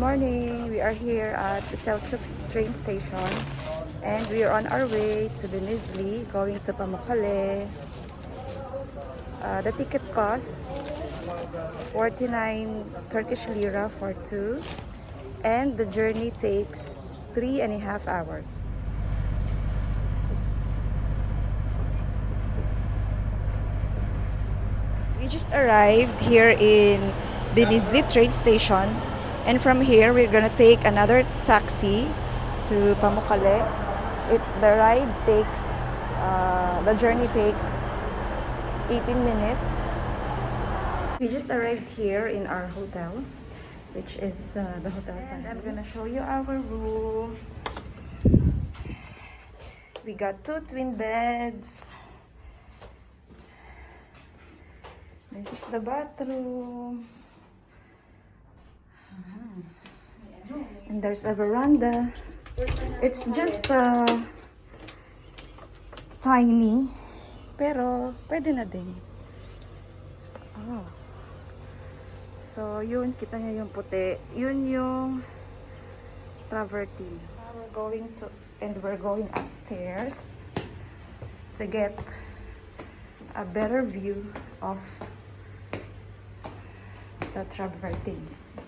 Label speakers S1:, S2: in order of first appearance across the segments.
S1: morning. We are here at the SELÇUK train station and we are on our way to Denizli going to Pamukkale. The ticket costs 49 Turkish lira for two and the journey takes 3.5 hours. We just arrived here in Denizli train station, and from here we're gonna take another taxi to Pamukkale. The journey takes 18 minutes. We just arrived here in our hotel, which is the Hotel Sahin. I'm gonna show you our room. We got 2 twin beds. This is the bathroom. And there's a veranda. It's just tiny, pero pwede na din. Oh. So, yun, kita nyo yung puti. Yun yung travertine. We're going upstairs to get a better view of the travertines.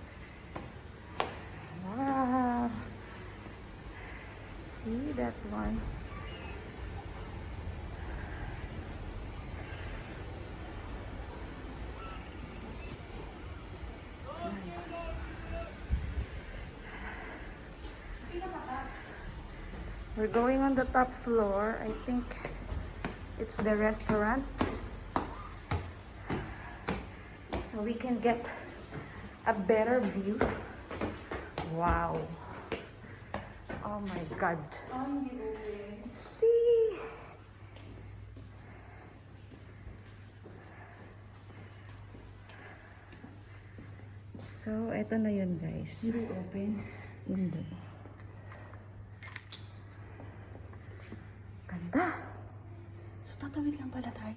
S1: Wow! See that one? Nice. We're going on the top floor. I think it's the restaurant. So we can get a better view. Wow. Oh my God. See? So, eto na yun, guys.
S2: Hindi open.
S1: Hindi. Ganda.
S2: So, tatawid lang pala tayo.